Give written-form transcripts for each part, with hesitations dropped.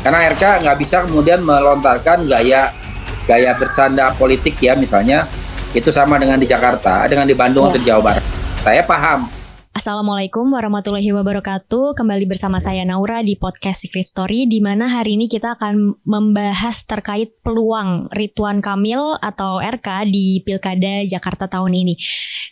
Karena RK nggak bisa kemudian melontarkan gaya bercanda politik ya, misalnya itu sama dengan di Jakarta, dengan di Bandung atau di Jawa Barat. Saya paham. Assalamualaikum warahmatullahi wabarakatuh. Kembali bersama saya Naura di podcast Secret Story, di mana hari ini kita akan membahas terkait peluang Ridwan Kamil atau RK di Pilkada Jakarta tahun ini.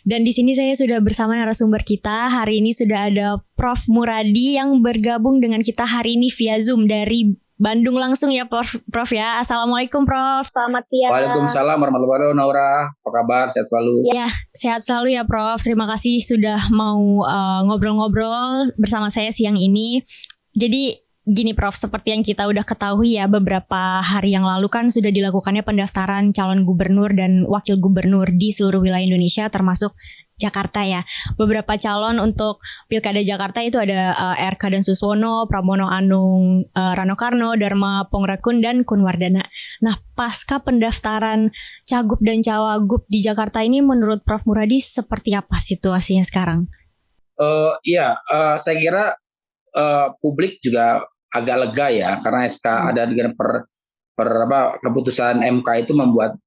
Dan di sini saya sudah bersama narasumber kita. Hari ini sudah ada Prof. Muradi yang bergabung dengan kita hari ini via Zoom dari Bandung langsung ya Prof ya. Assalamualaikum Prof. Selamat siang. Waalaikumsalam warahmatullahi wabarakatuh. Naura, apa kabar? Sehat selalu. Ya, sehat selalu ya Prof. Terima kasih sudah mau ngobrol-ngobrol bersama saya siang ini. Jadi gini Prof, seperti yang kita udah ketahui ya, beberapa hari yang lalu kan sudah dilakukannya pendaftaran calon gubernur dan wakil gubernur di seluruh wilayah Indonesia termasuk Jakarta ya. Beberapa calon untuk Pilkada Jakarta itu ada RK dan Suswono, Pramono Anung, Rano Karno, Dharma Pongrakun, dan Kunwardana. Nah, pasca pendaftaran Cagup dan Cawagup di Jakarta ini menurut Prof. Muradi seperti apa situasinya sekarang? Saya kira publik juga agak lega ya, karena SK ada dengan keputusan MK itu membuat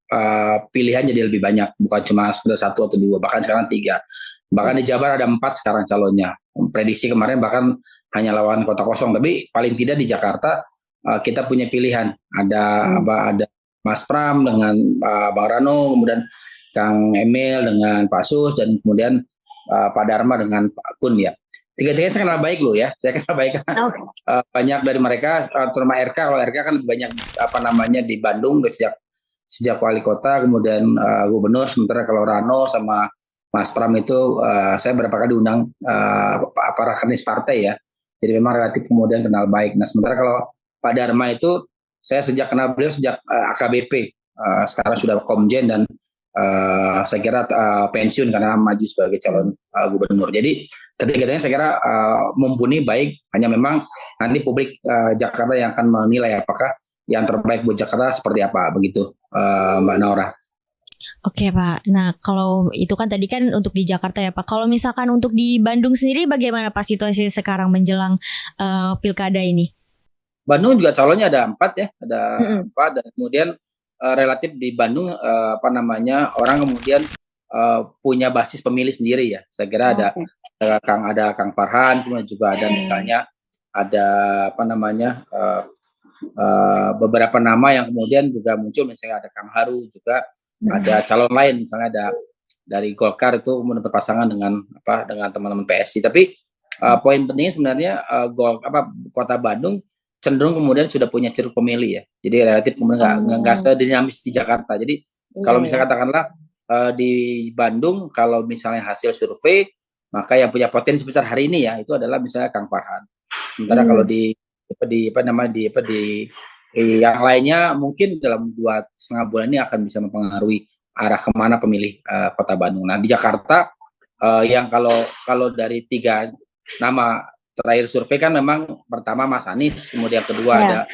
pilihan jadi lebih banyak, bukan cuma sudah 1 atau 2, bahkan sekarang 3. Bahkan di Jabar ada 4 sekarang calonnya. Prediksi kemarin bahkan hanya lawan kota kosong, tapi paling tidak di Jakarta kita punya pilihan. Ada Mas Pram dengan Bang Rano, kemudian Kang Emil dengan Pak Sus, dan kemudian Pak Dharma dengan Pak Kun ya. Tiga-tiganya saya kenal baik loh ya. Saya kenal baik kan. Banyak dari mereka, terutama RK. Kalau RK kan lebih banyak di Bandung sejak wali kota, kemudian gubernur. Sementara kalau Rano sama Mas Pram itu saya beberapa kali diundang rakernis partai ya. Jadi memang relatif kemudian kenal baik. Nah, sementara kalau Pak Dharma itu saya kenal beliau sejak AKBP. Sekarang sudah Komjen dan saya kira pensiun karena maju sebagai calon gubernur. Jadi ketiga-tiganya saya kira mumpuni baik, hanya memang nanti publik Jakarta yang akan menilai apakah yang terbaik buat Jakarta seperti apa, begitu Mbak Naura. Oke Pak, nah kalau itu kan tadi kan untuk di Jakarta ya Pak. Kalau misalkan untuk di Bandung sendiri bagaimana Pak situasi sekarang menjelang pilkada ini? Bandung juga calonnya ada 4 ya, ada 4, dan kemudian relatif di Bandung orang kemudian punya basis pemilih sendiri ya. Saya kira ada Kang Farhan, kemudian juga ada misalnya ada beberapa nama yang kemudian juga muncul, misalnya ada Kang Haru, juga ada calon lain, misalnya ada dari Golkar itu kemudian berpasangan dengan teman-teman PSI. Tapi poin pentingnya sebenarnya Kota Bandung cenderung kemudian sudah punya ceruk pemilih ya. Jadi relatif kemudian nggak sedinamis di Jakarta. Jadi kalau misalnya katakanlah di Bandung, kalau misalnya hasil survei, maka yang punya potensi besar hari ini ya itu adalah misalnya Kang Farhan. Sementara kalau di yang lainnya mungkin dalam 2,5 bulan ini akan bisa mempengaruhi arah kemana pemilih Kota Bandung. Nah, di Jakarta yang kalau dari 3 nama terakhir survei kan memang pertama Mas Anies, kemudian kedua ada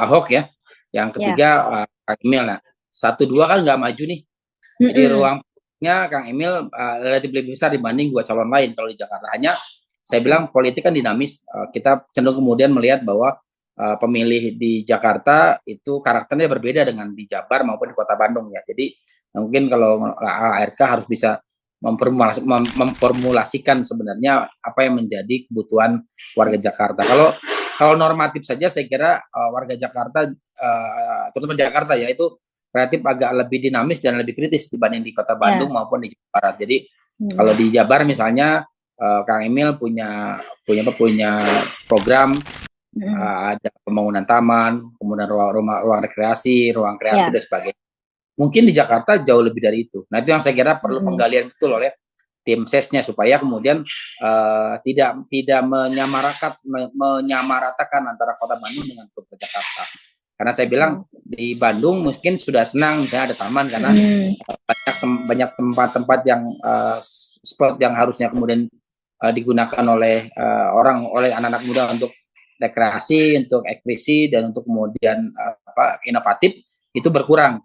Ahok ya, yang ketiga Kang Emil. Nah, 1-2 kan nggak maju nih, jadi ruangnya Kang Emil relatif lebih besar dibanding 2 calon lain kalau di Jakarta. Hanya saya bilang politik kan dinamis, kita cenderung kemudian melihat bahwa pemilih di Jakarta itu karakternya berbeda dengan di Jabar maupun di Kota Bandung ya. Jadi mungkin kalau RK harus bisa memformulasikan sebenarnya apa yang menjadi kebutuhan warga Jakarta. Kalau normatif saja saya kira warga Jakarta, terutama Jakarta ya, itu relatif agak lebih dinamis dan lebih kritis dibanding di Kota Bandung maupun di Jawa Barat. Jadi kalau di Jabar misalnya Kang Emil punya program, ada pembangunan taman, kemudian ruang rekreasi, ruang kreatif dan sebagainya. Mungkin di Jakarta jauh lebih dari itu. Nah, itu yang saya kira perlu penggalian betul oleh tim sesnya supaya kemudian tidak menyamaratakan antara Kota Bandung dengan Kota Jakarta. Karena saya bilang di Bandung mungkin sudah senang misalnya ada taman, karena banyak tempat-tempat yang spot yang harusnya kemudian digunakan oleh anak-anak muda untuk rekreasi, untuk ekspresi, dan untuk kemudian inovatif, itu berkurang.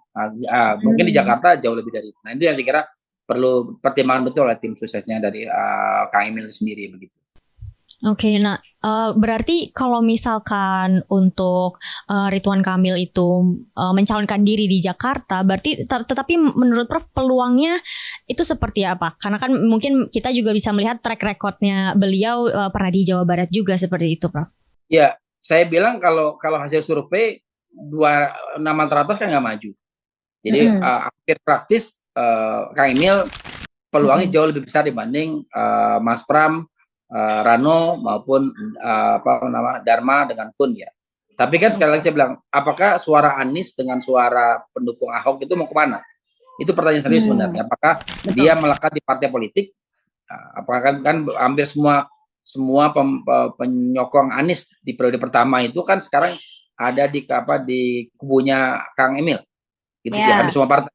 Mungkin di Jakarta jauh lebih dari itu. Nah, itu yang saya kira perlu pertimbangan betul oleh tim suksesnya dari Kang Emil sendiri begitu. Oke, nah Berarti kalau misalkan untuk Ridwan Kamil itu mencalonkan diri di Jakarta, berarti tetapi menurut Prof peluangnya itu seperti apa? Karena kan mungkin kita juga bisa melihat track recordnya beliau pernah di Jawa Barat juga seperti itu, Prof. Ya, saya bilang kalau hasil survei dua nama teratas kan nggak maju. Jadi hampir praktis Kang Emil peluangnya jauh lebih besar dibanding Mas Pram, Rano maupun Dharma dengan Kun ya. Tapi kan sekali lagi saya bilang, apakah suara Anies dengan suara pendukung Ahok itu mau kemana? Itu pertanyaan serius sebenarnya. Apakah dia melekat di partai politik? Apakah kan hampir semua penyokong Anies di periode pertama itu kan sekarang ada di kubunya Kang Emil. Gitu ya, hampir semua partai.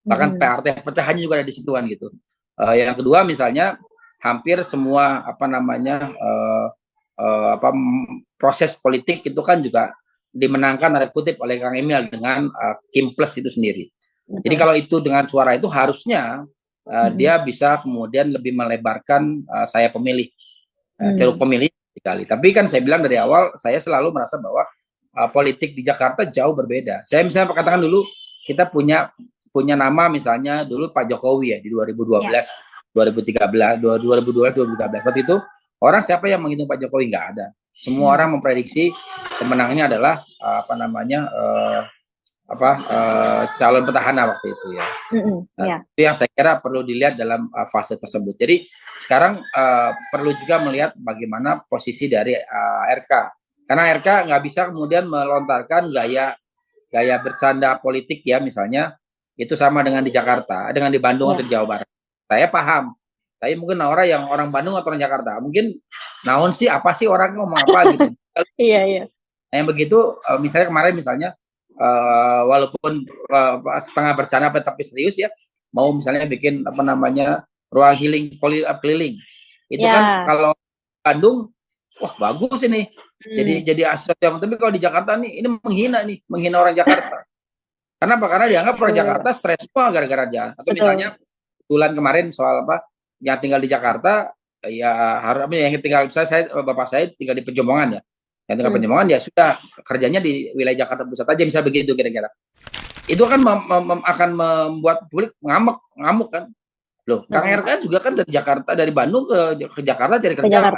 Bahkan partai pecahannya juga ada di situ kan gitu. Yang kedua misalnya hampir semua proses politik itu kan juga dimenangkan oleh kutip oleh Kang Emil dengan Kim Plus itu sendiri. Jadi kalau itu dengan suara itu harusnya dia bisa kemudian lebih melebarkan saya pemilih, ceruk pemilih sekali. Tapi kan saya bilang dari awal saya selalu merasa bahwa politik di Jakarta jauh berbeda. Saya misalnya katakan dulu kita punya nama misalnya dulu Pak Jokowi ya di 2012, 2013, 2013. Waktu itu orang siapa yang menghitung Pak Jokowi? Nggak ada. Semua orang memprediksi pemenangnya adalah calon petahana waktu itu ya. Itu yang saya kira perlu dilihat dalam fase tersebut. Jadi sekarang perlu juga melihat bagaimana posisi dari RK. Karena RK nggak bisa kemudian melontarkan gaya bercanda politik ya misalnya itu sama dengan di Jakarta, dengan di Bandung atau di Jawa Barat. Saya paham. Tapi mungkin orang Bandung atau orang Jakarta mungkin naon sih apa sih orang ngomong apa gitu. Iya. Nah, yang begitu misalnya kemarin walaupun setengah bercanda tapi serius ya mau misalnya bikin ruang healing keliling. Itu kan kalau Bandung wah bagus ini. Jadi sesuatu yang tapi kalau di Jakarta ini menghina orang Jakarta. Kenapa? Karena dianggap orang Jakarta stres semua gara-gara dia. Atau misalnya kebetulan kemarin soal yang tinggal di Jakarta ya harusnya yang tinggal bapak saya tinggal di Pejombongan ya. Yang tinggal Pejombongan ya sudah kerjanya di wilayah Jakarta Pusat aja misalnya begitu kira-kira. Itu kan akan membuat publik ngamuk kan. Loh, Kang RK juga kan dari Jakarta, dari Bandung ke Jakarta cari kerja.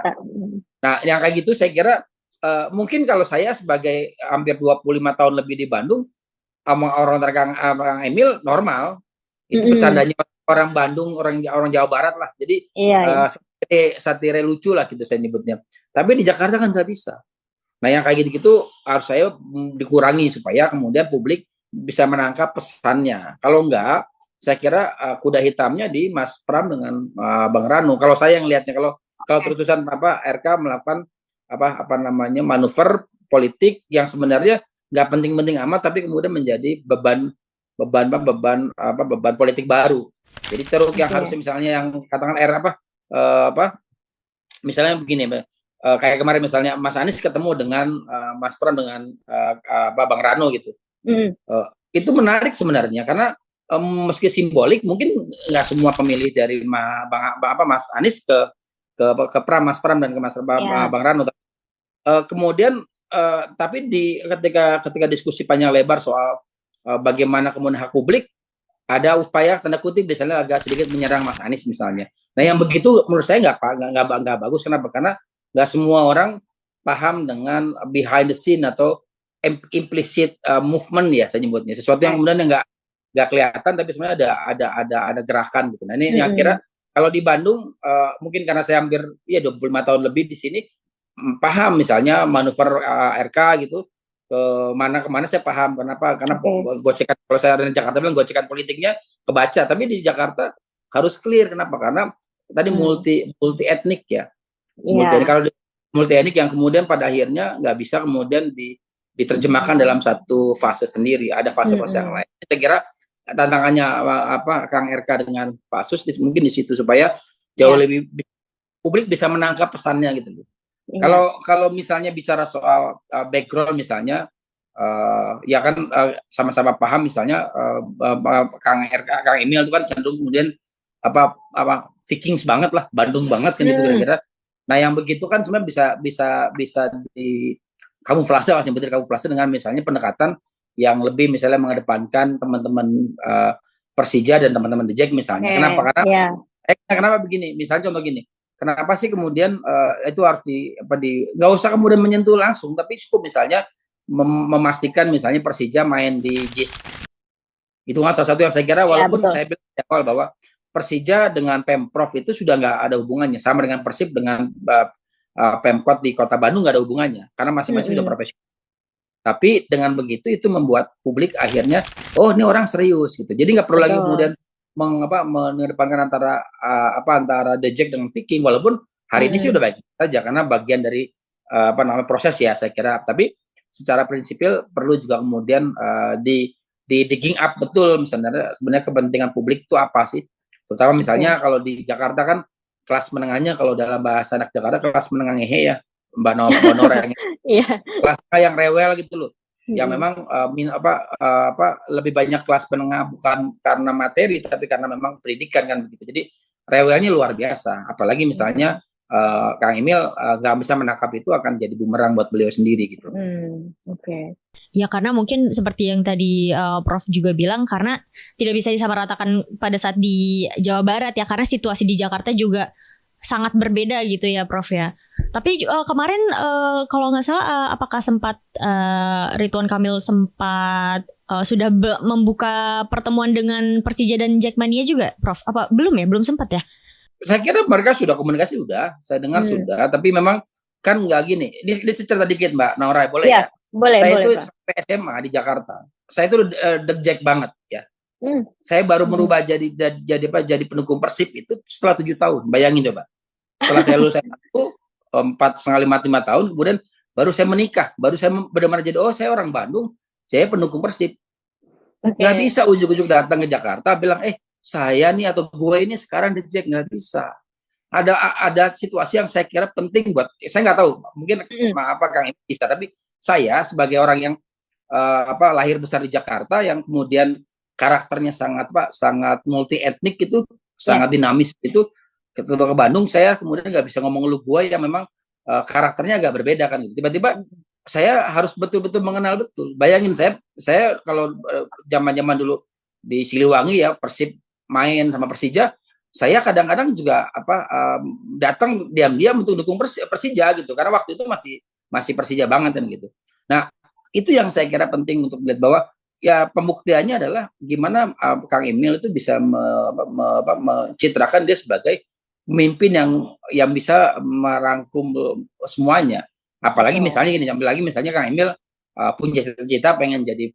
Nah, yang kayak gitu saya kira mungkin kalau saya sebagai hampir 25 tahun lebih di Bandung sama orang Kang Emil normal. Itu bercandanya orang Bandung, orang Jawa Barat lah. Jadi satire lucu lah gitu saya nyebutnya. Tapi di Jakarta kan nggak bisa. Nah yang kayak gitu harus saya dikurangi supaya kemudian publik bisa menangkap pesannya. Kalau enggak, saya kira kuda hitamnya di Mas Pram dengan Bang Rano. Kalau saya yang lihatnya kalau terutusan RK melakukan manuver politik yang sebenarnya nggak penting-penting amat, tapi kemudian menjadi beban politik baru. Jadi ceruk yang harusnya misalnya yang katakan misalnya begini, kayak kemarin misalnya Mas Anies ketemu dengan Mas Pram dengan Bang Rano gitu. Itu menarik sebenarnya karena meski simbolik mungkin nggak semua pemilih dari Mas Anies ke Mas Pram dan ke Bang Rano. Kemudian tapi ketika diskusi panjang lebar soal bagaimana kemudian hak publik, ada upaya tanda kutip misalnya agak sedikit menyerang Mas Anies misalnya. Nah yang begitu menurut saya nggak bagus. Kenapa? Karena nggak semua orang paham dengan behind the scene atau implicit movement ya saya nyebutnya, sesuatu yang kemudian nggak kelihatan tapi sebenarnya ada gerakan gitu. Nah ini yang kira kalau di Bandung mungkin karena saya hampir 25 tahun lebih di sini paham misalnya manuver RK gitu kemana saya paham kenapa karena gocekan kalau saya di Jakarta bilang gocekan politiknya kebaca, tapi di Jakarta harus clear kenapa karena tadi multi etnik ya. Kalau multi etnik yang kemudian pada akhirnya nggak bisa kemudian diterjemahkan dalam satu fase sendiri, ada fase-fase yang lain. Saya kira tantangannya Kang RK dengan Pak Sus mungkin di situ supaya jauh lebih publik bisa menangkap pesannya gitu. Kalau misalnya bicara soal background misalnya ya kan sama-sama paham misalnya Kang Emil itu kan cenderung kemudian Vikings banget lah, Bandung banget kan itu kira-kira. Nah, yang begitu kan sebenarnya bisa di kamuflase, masih betul kamuflase dengan misalnya pendekatan yang lebih misalnya mengedepankan teman-teman Persija dan teman-teman The Jack misalnya. Kenapa? Karena Ya. kenapa begini? Misalnya contoh gini. Kenapa sih kemudian itu harus nggak usah kemudian menyentuh langsung, tapi cukup misalnya memastikan misalnya Persija main di JIS. Itu kan salah satu yang saya kira, walaupun saya bilang di awal bahwa Persija dengan Pemprov itu sudah nggak ada hubungannya, sama dengan Persib dengan Pemkot di Kota Bandung nggak ada hubungannya, karena masing-masing sudah profesional. Tapi dengan begitu itu membuat publik akhirnya, oh ini orang serius gitu. Jadi nggak perlu lagi kemudian mengedepankan antara The Jack dengan Viking, walaupun hari ini sih udah baik saja karena bagian dari proses ya saya kira. Tapi secara prinsipil perlu juga kemudian di digging up betul misalnya sebenarnya kepentingan publik itu apa sih? Terutama misalnya kalau di Jakarta kan kelas menengahnya, kalau dalam bahasa anak Jakarta kelas menengah ngehe ya, Mbak Nora yang kelas yang rewel gitu loh. Yang memang lebih banyak kelas menengah bukan karena materi tapi karena memang pendidikan kan begitu. Jadi rewelnya luar biasa. Apalagi misalnya Kang Emil nggak bisa menangkap itu, akan jadi bumerang buat beliau sendiri gitu. Oke. Ya karena mungkin seperti yang tadi Prof juga bilang, karena tidak bisa disamaratakan pada saat di Jawa Barat ya, karena situasi di Jakarta juga sangat berbeda gitu ya Prof ya. Tapi kemarin kalau nggak salah apakah sempat Ridwan Kamil sempat sudah membuka pertemuan dengan Persija dan Jackmania juga Prof? Apa belum ya? Belum sempat ya? Saya kira mereka sudah komunikasi, saya dengar sudah, tapi memang kan nggak gini. Ini cerita dikit Mbak Naura, boleh ya? Boleh, saya boleh, itu Pak. sampai SMA di Jakarta. Saya itu The Jack banget ya. Saya baru merubah jadi pendukung Persib itu setelah 7 tahun. Bayangin coba. Setelah saya lulus SMA itu 4,5 tahun, kemudian baru saya menikah, baru saya benar-benar jadi saya orang Bandung, saya pendukung Persib. Nggak bisa ujuk-ujuk datang ke Jakarta bilang saya nih atau gue ini sekarang The Jack, nggak bisa. Ada situasi yang saya kira penting buat, saya nggak tahu mungkin Kang ini bisa, tapi saya sebagai orang yang lahir besar di Jakarta yang kemudian karakternya sangat multi etnik itu, sangat dinamis itu, ketika ke Bandung saya kemudian nggak bisa ngomong lu gue yang memang karakternya agak berbeda kan gitu. Tiba-tiba saya harus betul-betul mengenal betul. Bayangin saya kalau zaman-zaman dulu di Siliwangi ya, Persib main sama Persija, saya kadang-kadang juga datang diam-diam untuk dukung Persija gitu, karena waktu itu masih Persija banget kan gitu. Nah, itu yang saya kira penting untuk lihat bahwa ya pembuktiannya adalah gimana Kang Emil itu bisa mencitrakan dia sebagai pemimpin yang bisa merangkum semuanya. Apalagi misalnya gini, sampai lagi misalnya Kang Emil punya cita-cita pengen jadi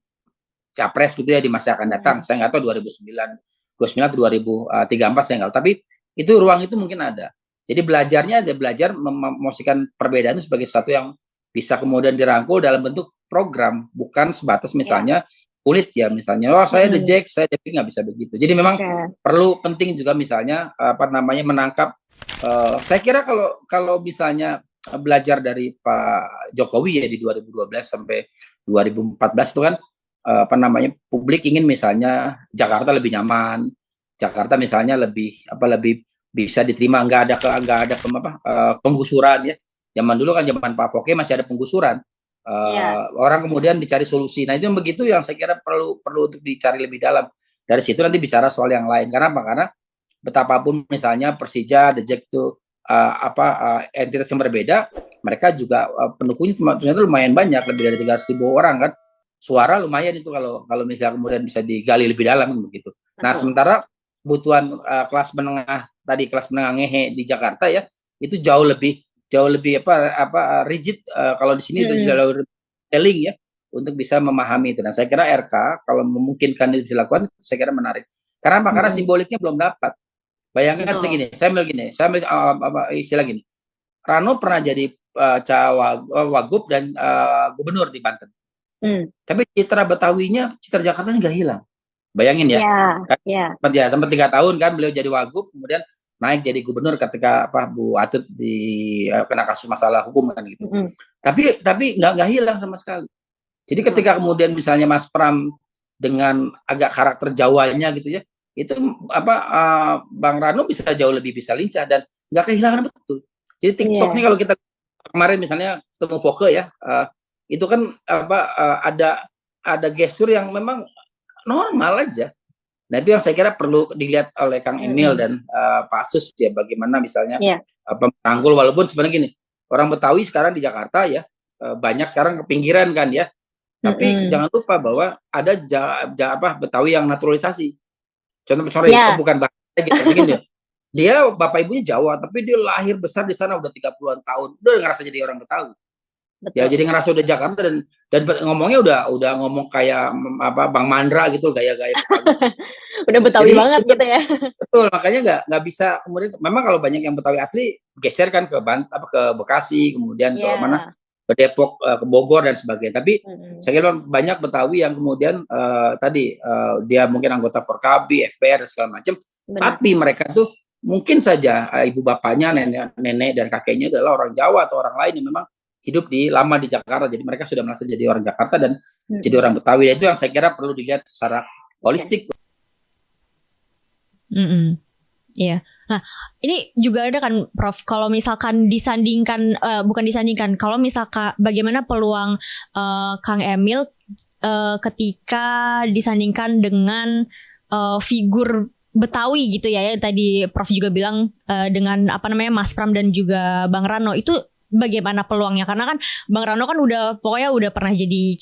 capres gitu ya di masa akan datang. Saya nggak tahu 2029 atau 2034 saya nggak tahu. Tapi itu ruang itu mungkin ada. Jadi belajar memosisikan perbedaan itu sebagai sesuatu yang bisa kemudian dirangkul dalam bentuk program, bukan sebatas misalnya kulit ya, misalnya saya The Jack, saya The Jack, nggak bisa begitu. Jadi memang perlu penting juga misalnya menangkap. Saya kira kalau misalnya belajar dari Pak Jokowi ya di 2012 sampai 2014 itu kan publik ingin misalnya Jakarta lebih nyaman, Jakarta misalnya lebih bisa diterima, nggak ada penggusuran ya. Zaman dulu kan zaman Pak Foke masih ada penggusuran. Orang kemudian dicari solusi. Nah itu yang begitu yang saya kira perlu untuk dicari lebih dalam. Dari situ nanti bicara soal yang lain. Karena apa? Karena betapapun misalnya Persija, The Jack itu entitas yang berbeda, mereka juga pendukungnya ternyata lumayan banyak, lebih dari 300.000 orang kan. Suara lumayan itu kalau misalnya kemudian bisa digali lebih dalam begitu. Nah sementara kebutuhan kelas menengah ngehe di Jakarta ya itu jauh lebih rigid kalau di sini itu jauh telling ya untuk bisa memahami itu. Nah saya kira RK kalau memungkinkan itu dilakukan, saya kira menarik. Karena apa? Karena simboliknya belum dapat. Bayangkan segini, saya ambil istilah gini. Rano pernah jadi Wagub dan gubernur di Banten. Tapi citra Betawinya, citra Jakartanya nggak hilang. Bayangin ya. Sampai 3 tahun kan beliau jadi Wagub, kemudian naik jadi gubernur ketika Bu Atut kena kasus masalah hukum kan gitu. Tapi nggak hilang sama sekali. Jadi ketika kemudian misalnya Mas Pram dengan agak karakter Jawanya gitu ya, itu Bang Rano bisa jauh lebih bisa lincah dan nggak kehilangan betul. Jadi TikTok nih Iya. kalau kita kemarin misalnya ketemu Voke ya, itu kan ada gestur yang memang normal aja. Nah itu yang saya kira perlu dilihat oleh Kang Emil Mm-mm. dan Pak Asus ya, bagaimana misalnya Iya. merangkul, walaupun sebenarnya gini, orang Betawi sekarang di Jakarta ya banyak sekarang ke pinggiran kan ya, tapi Mm-mm. jangan lupa bahwa ada Betawi yang naturalisasi. Contoh sorry Iya. bukan bahasa gitu, begini dia bapak ibunya Jawa tapi dia lahir besar di sana udah 30-an tahun, udah ngerasa jadi orang Betawi. Ya Betul. jadi ngerasa udah Jakarta dan ngomongnya udah ngomong kayak Bang Mandra gitu, gaya-gaya Betawi. Udah Betawi Jadi banget itu gitu ya. betul, makanya nggak bisa kemudian, memang kalau banyak yang Betawi asli geser kan ke Bekasi, kemudian ke mana, Iya. ke Depok, ke Bogor dan sebagainya. Tapi Mm-mm. saya kira banyak Betawi yang kemudian tadi dia mungkin anggota Forkabi, FPR dan segala macam, Benar. tapi mereka tuh mungkin saja ibu bapaknya, nenek dan kakeknya adalah orang Jawa atau orang lain yang memang hidup lama di Jakarta. Jadi mereka sudah merasa jadi orang Jakarta dan jadi Mm-mm. orang Betawi. Dan itu yang saya kira perlu dilihat secara holistik. Iya. Nah, ini juga ada kan Prof, kalau misalkan disandingkan bukan disandingkan, kalau misalkan bagaimana peluang Kang Emil ketika disandingkan dengan figur Betawi gitu ya, yang tadi Prof juga bilang dengan apa namanya Mas Pram dan juga Bang Rano, itu bagaimana peluangnya? Karena kan Bang Rano kan pokoknya udah pernah jadi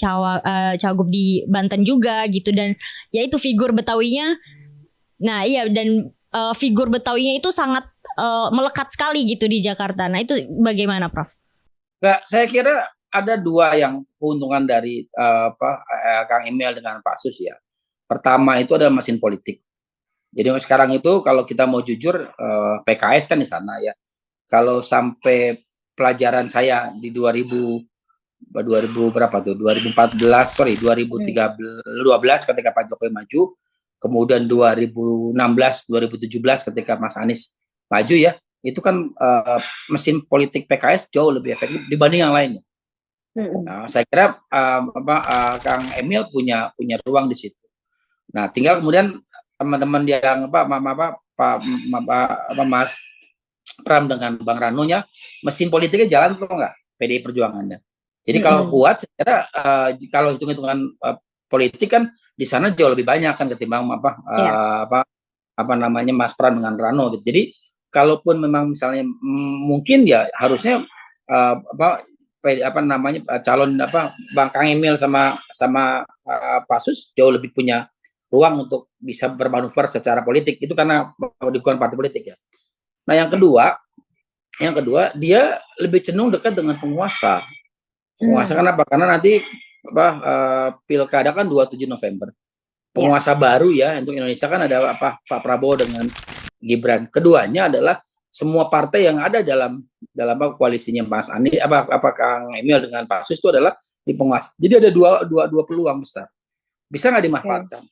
cawagup di Banten juga gitu, dan ya itu figur Betawinya. Nah iya, dan figur Betawinya itu sangat melekat sekali gitu di Jakarta. Nah itu bagaimana Prof? Nggak, saya kira ada dua yang keuntungan dari Kang Emil dengan Pak Sus ya. Pertama itu adalah mesin politik. Jadi sekarang itu kalau kita mau jujur, PKS kan di sana ya. Kalau sampai pelajaran saya di 2000 berapa tuh, 2014 sorry 2012 ketika Pak Jokowi maju, kemudian 2016 2017 ketika Mas Anies maju ya, itu kan mesin politik PKS jauh lebih efektif dibanding yang lainnya. Nah, saya kira Kang Emil punya ruang di situ. Nah, tinggal kemudian teman-teman yang Mas Pram dengan Bang Ranonya, mesin politiknya jalan atau enggak? PDI Perjuangannya. Jadi kalau kuat, saya kira kalau hitung-hitungan politik kan di sana jauh lebih banyak kan ketimbang namanya Mas Pram dengan Rano gitu. Jadi kalaupun memang misalnya mungkin ya harusnya calon Bang Kang Emil sama Pak Sus jauh lebih punya ruang untuk bisa bermanuver secara politik, itu karena dukungan partai politik ya. Nah yang kedua dia lebih cenderung dekat dengan penguasa. Kenapa? Karena nanti pilkada kan 27 November. Penguasa baru ya untuk Indonesia kan ada Pak Prabowo dengan Gibran. Keduanya adalah semua partai yang ada dalam koalisinya Mas Anies, Kang Emil dengan Pak Sus itu adalah di penguasa. Jadi ada dua peluang besar. Bisa nggak dimanfaatkan?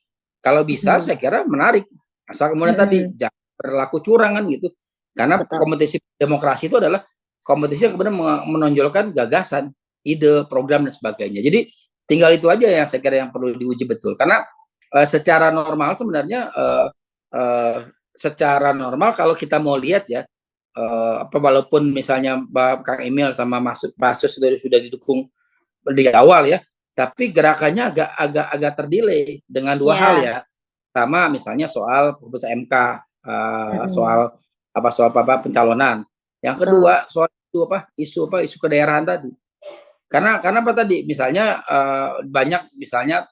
Kalau bisa, saya kira menarik. Asal kemudian tadi jangan berlaku curang kan gitu. Karena kompetisi demokrasi itu adalah kompetisi yang kemudian menonjolkan gagasan, ide, program dan sebagainya. Jadi tinggal itu aja yang saya kira yang perlu diuji betul. Karena secara normal sebenarnya secara normal kalau kita mau lihat ya, walaupun misalnya Kang Emil sama Pak Sus sudah didukung di awal ya, tapi gerakannya agak terdelay dengan dua hal ya. Pertama misalnya soal putusan MK, soal pencalonan. Yang kedua soal isu kedaerahan tadi. Karena apa tadi? Misalnya banyak misalnya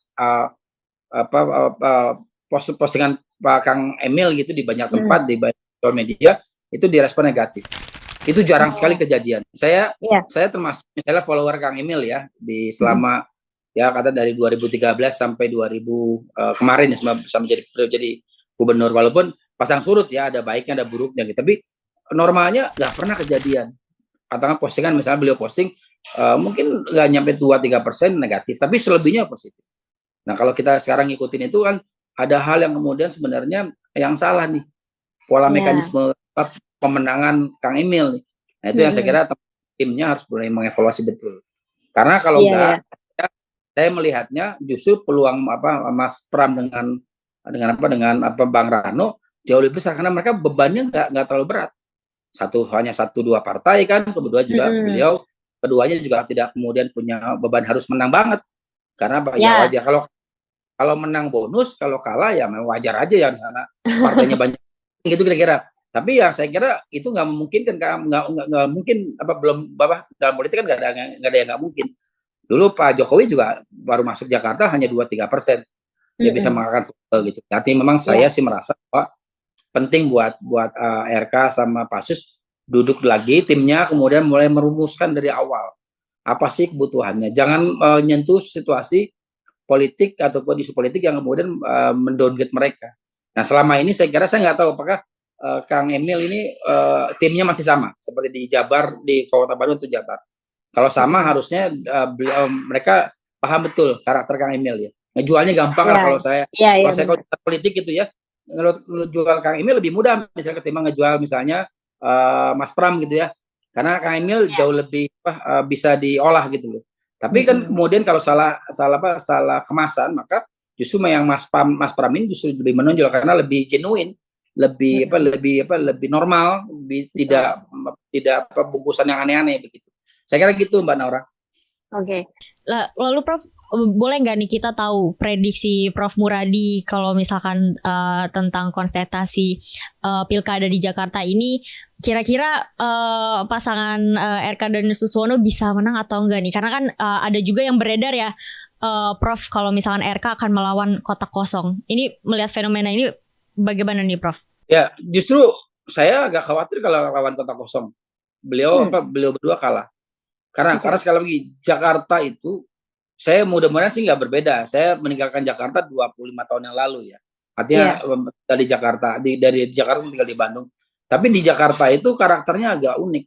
postingan Pak Kang Emil gitu di banyak tempat di banyak sosial media itu direspon negatif. Itu jarang sekali kejadian. Saya termasuk misalnya follower Kang Emil ya di selama ya kata dari 2013 sampai 2000 kemarin ya sama jadi gubernur, walaupun pasang surut ya, ada baiknya ada buruknya gitu. Tapi normalnya nggak pernah kejadian. Katakan postingan misalnya beliau posting mungkin nggak nyampe 2-3% negatif, tapi selebihnya positif. Nah kalau kita sekarang ngikutin itu kan ada hal yang kemudian sebenarnya yang salah nih, pola mekanisme pemenangan Kang Emil nih. Nah itu yang saya kira timnya harus mulai mengevaluasi betul. Karena kalau enggak, saya melihatnya justru peluang Mas Pram dengan Bang Rano jauh lebih besar karena mereka bebannya nggak terlalu berat. hanya satu dua partai kan, kedua juga beliau keduanya juga tidak kemudian punya beban harus menang banget, karena ya Ya. wajar kalau kalau menang bonus, kalau kalah ya memang wajar aja ya karena partainya banyak gitu kira-kira. Tapi ya saya kira itu nggak memungkinkan, nggak mungkin apa belum bapak dalam politik kan nggak ada yang nggak mungkin. Dulu Pak Jokowi juga baru masuk Jakarta hanya 2-3%, dia bisa mengalahkan gitu. Tapi memang saya sih merasa bahwa penting buat RK sama Pasus duduk lagi timnya, kemudian mulai merumuskan dari awal apa sih kebutuhannya. Jangan menyentuh situasi politik ataupun isu politik yang kemudian mendowngrade mereka. Nah selama ini saya kira saya nggak tahu apakah Kang Emil ini timnya masih sama seperti di Jabar, di Kota Bandung itu Jabar. Kalau sama harusnya mereka paham betul karakter Kang Emil ya. Ngejualnya gampang lah kalau saya kalau saya politik gitu ya. Ngejual Kang Emil lebih mudah misalnya ketimbang ngejual misalnya Mas Pram gitu ya. Karena Kang Emil jauh lebih bisa diolah gitu loh. Tapi kan kemudian kalau salah kemasan maka justru yang Mas Pram ini justru lebih menonjol karena lebih genuine, lebih normal, tidak bungkusan yang aneh-aneh begitu. Saya kira gitu Mbak Naura. Oke. Lalu Prof, boleh nggak nih kita tahu prediksi Prof Muradi kalau misalkan tentang konsentrasi pilkada di Jakarta ini, kira-kira pasangan RK dan Suswono bisa menang atau enggak nih? Karena kan ada juga yang beredar ya, Prof, kalau misalkan RK akan melawan kotak kosong. Ini melihat fenomena ini bagaimana nih Prof? Ya, justru saya agak khawatir kalau lawan kotak kosong. Beliau berdua kalah. Karena sekali lagi Jakarta itu saya mudah-mudahan sih nggak berbeda. Saya meninggalkan Jakarta 25 tahun yang lalu ya. Artinya dari Jakarta, dari Jakarta tinggal di Bandung. Tapi di Jakarta itu karakternya agak unik.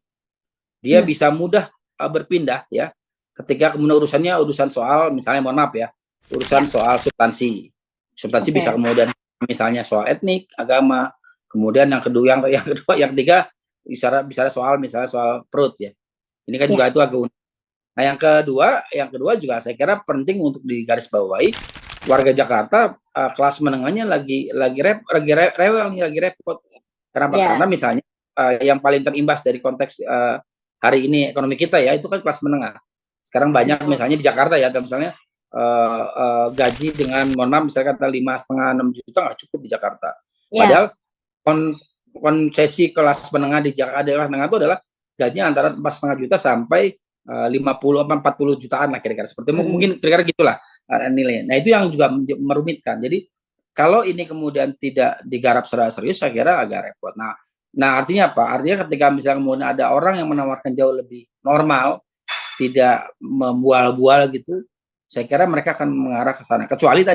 Dia bisa mudah berpindah ya. Ketika kemudian urusan soal misalnya mohon maaf ya, urusan soal substansi. Substansi bisa kemudian misalnya soal etnik, agama. Kemudian yang yang ketiga bicara soal misalnya soal perut ya. Ini kan juga itu agak unik. Nah yang kedua juga saya kira penting untuk digarisbawahi warga Jakarta kelas menengahnya lagi rewel nih, lagi repot. Kenapa? Karena misalnya yang paling terimbas dari konteks hari ini ekonomi kita ya itu kan kelas menengah. Sekarang banyak misalnya di Jakarta ya, misalnya gaji dengan mohon maaf misalnya kata 5,5-6 juta nggak cukup di Jakarta. Padahal konsesi kelas menengah di Jakarta itu adalah gajinya antara 4,5 juta sampai 50-40 jutaan lah kira-kira seperti mungkin kira-kira gitulah nilainya. Nah itu yang juga merumitkan. Jadi kalau ini kemudian tidak digarap secara serius saya kira agak repot. Nah artinya apa? Artinya ketika misalnya kemudian ada orang yang menawarkan jauh lebih normal, tidak membual-bual gitu, saya kira mereka akan mengarah ke sana. Kecuali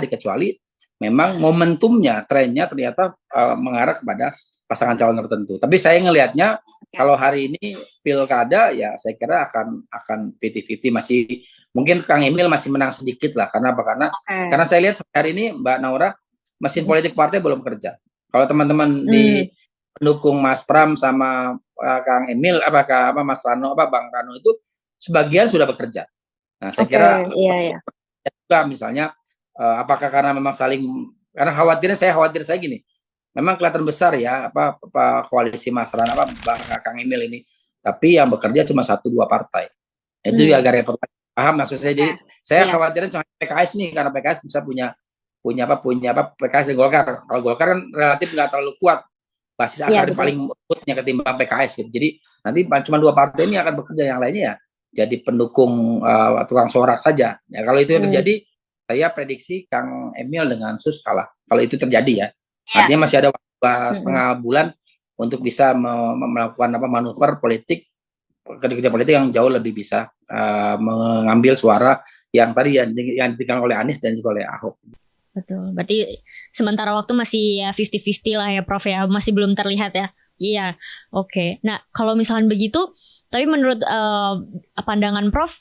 memang momentumnya, trennya ternyata mengarah kepada pasangan calon tertentu. Tapi saya ngelihatnya kalau hari ini pilkada ya saya kira akan 50-50 masih mungkin Kang Emil masih menang sedikit lah karena apa? Karena saya lihat hari ini Mbak Naura mesin politik partai belum kerja. Kalau teman-teman di pendukung Mas Pram sama Kang Emil Mas Rano Bang Rano itu sebagian sudah bekerja. Nah, saya kira juga misalnya apakah karena memang karena saya khawatir gini. Memang kelihatan besar ya koalisi Mas Rana Bang Kang Emil ini, tapi yang bekerja cuma 1-2 partai. Itu agak repot. Paham maksud saya? Jadi saya khawatirnya cuma PKS nih karena PKS bisa punya PKS dan Golkar. Kalau Golkar kan relatif nggak terlalu kuat basis akar paling kuatnya ketimbang PKS gitu. Jadi nanti cuma 2 partai ini akan bekerja, yang lainnya ya jadi pendukung tukang sorak saja. Ya kalau itu yang terjadi, saya prediksi Kang Emil dengan Sus kalah. Kalau itu terjadi ya. Artinya masih ada setengah bulan untuk bisa melakukan manuver politik, kerja politik yang jauh lebih bisa mengambil suara yang tadi yang dipegang oleh Anies dan juga oleh Ahok. Betul. Berarti sementara waktu masih ya 50-50 lah ya Prof ya, masih belum terlihat ya. Iya, oke. Nah kalau misalkan begitu, tapi menurut pandangan Prof,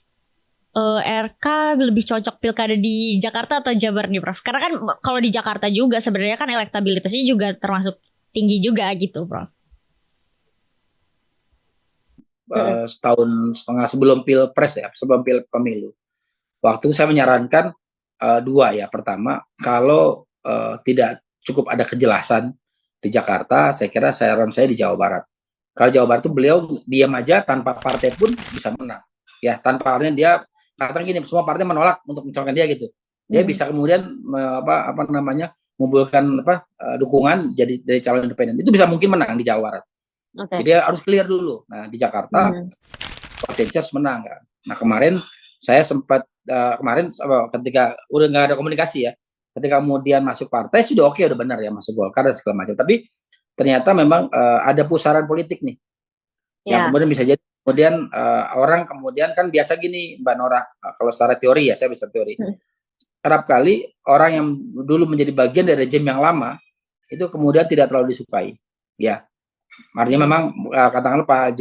RK lebih cocok pilkada di Jakarta atau Jabar nih Prof? Karena kan kalau di Jakarta juga sebenarnya kan elektabilitasnya juga termasuk tinggi juga gitu Prof. Setahun setengah sebelum pilpres ya, sebelum pemilu. Waktu itu saya menyarankan 2 ya. Pertama, kalau tidak cukup ada kejelasan di Jakarta, saya kira saran saya di Jawa Barat. Kalau Jawa Barat itu beliau diam aja tanpa partai pun bisa menang. Ya, tanpa artinya dia katakan gini, semua partai menolak untuk mencalonkan dia gitu. Dia bisa kemudian apa namanya mengumpulkan dukungan jadi dari calon independen. Itu bisa mungkin menang di Jawa Barat. Oke. Jadi harus clear dulu. Nah, di Jakarta potensial menang kan. Nah, kemarin saya sempat kemarin ketika udah nggak ada komunikasi ya, ketika kemudian masuk partai sudah oke, udah benar ya masuk Golkar dan segala macam. Tapi ternyata memang ada pusaran politik nih yang kemudian bisa jadi kemudian orang kemudian kan biasa gini Mbak Nora, kalau secara teori ya, saya bisa teori. Kerap kali orang yang dulu menjadi bagian dari rejim yang lama itu kemudian tidak terlalu disukai. Ya, artinya memang katakanlah Pak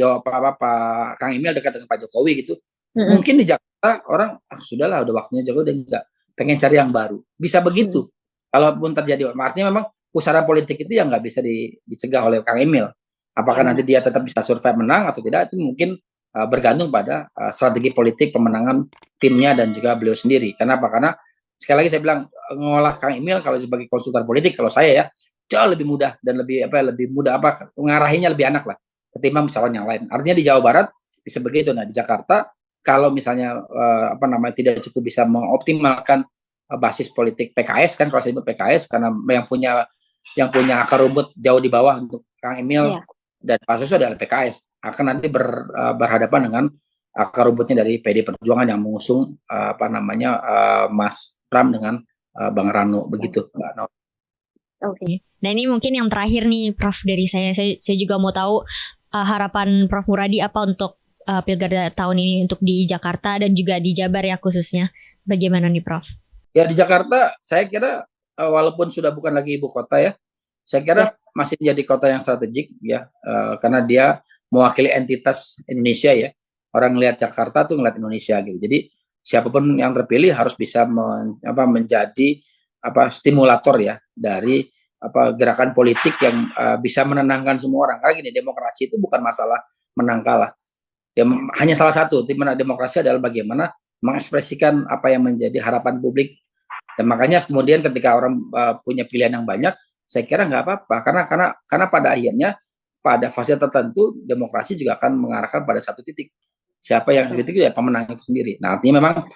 Kang Emil dekat dengan Pak Jokowi gitu. Mungkin di Jakarta orang sudahlah, udah waktunya Jokowi udah enggak, pengen cari yang baru. Bisa begitu. Kalaupun terjadi, artinya memang pusaran politik itu yang nggak bisa dicegah oleh Kang Emil. Apakah nanti dia tetap bisa survive menang atau tidak, itu mungkin bergantung pada strategi politik pemenangan timnya dan juga beliau sendiri. Kenapa? Karena sekali lagi saya bilang, ngolah Kang Emil kalau sebagai konsultan politik, kalau saya ya jauh lebih mudah dan lebih mudah ngarahinnya lebih enak lah ketimbang calon yang lain. Artinya di Jawa Barat bisa begitu. Nah, di Jakarta kalau misalnya tidak cukup bisa mengoptimalkan basis politik PKS, kan kalau saya sebut PKS karena yang punya akar rumput jauh di bawah untuk Kang Emil dan Pak Suso adalah PKS, akan nanti berhadapan dengan akar rumputnya dari PD Perjuangan yang mengusung Mas Pram dengan Bang Rano begitu, Mbak Nor. Oke. Nah, ini mungkin yang terakhir nih Prof dari saya. Saya juga mau tahu harapan Prof Muradi apa untuk pilkada tahun ini untuk di Jakarta dan juga di Jabar ya khususnya. Bagaimana nih Prof? Ya, di Jakarta saya kira walaupun sudah bukan lagi ibu kota ya, saya kira masih menjadi kota yang strategik ya, karena dia mewakili entitas Indonesia ya. Orang ngelihat Jakarta tuh ngelihat Indonesia gitu. Jadi siapapun yang terpilih harus bisa menjadi stimulator ya dari gerakan politik yang bisa menenangkan semua orang. Karena gini, demokrasi itu bukan masalah menang kalah. Hanya salah satu. Demokrasi adalah bagaimana mengekspresikan apa yang menjadi harapan publik. Dan makanya kemudian ketika orang punya pilihan yang banyak, saya kira nggak apa-apa. Karena pada akhirnya pada fase tertentu demokrasi juga akan mengarahkan pada satu titik. Siapa yang titik ya pemenang itu sendiri. Nah, artinya memang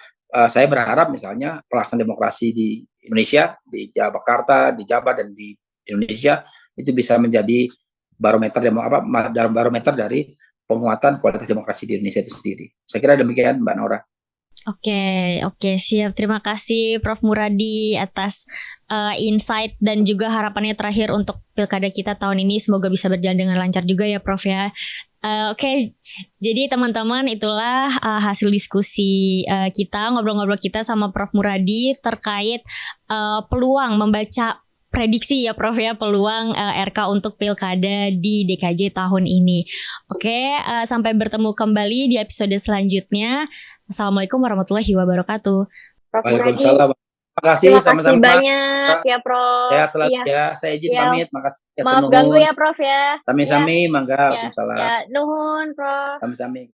saya berharap misalnya pelaksanaan demokrasi di Indonesia, di Jakarta, di Jabar dan di Indonesia itu bisa menjadi barometer dari penguatan kualitas demokrasi di Indonesia itu sendiri. Saya kira demikian, Mbak Nora. Oke, siap. Terima kasih Prof Muradi atas insight dan juga harapannya terakhir untuk pilkada kita tahun ini. Semoga bisa berjalan dengan lancar juga ya Prof ya. Oke, jadi teman-teman itulah hasil diskusi kita, ngobrol-ngobrol kita sama Prof Muradi terkait peluang membaca prediksi ya Prof ya, peluang RK untuk pilkada di DKJ tahun ini. Oke, sampai bertemu kembali di episode selanjutnya. Assalamualaikum warahmatullahi wabarakatuh. Prof Muradi. Terima kasih sama-sama. Banyak ya Prof. Ya, selamat ya. Saya izin pamit. Makasih. Maaf ganggu ya Prof ya. Sami-sami, mangga. Ya, nuhun Prof. Sami-sami.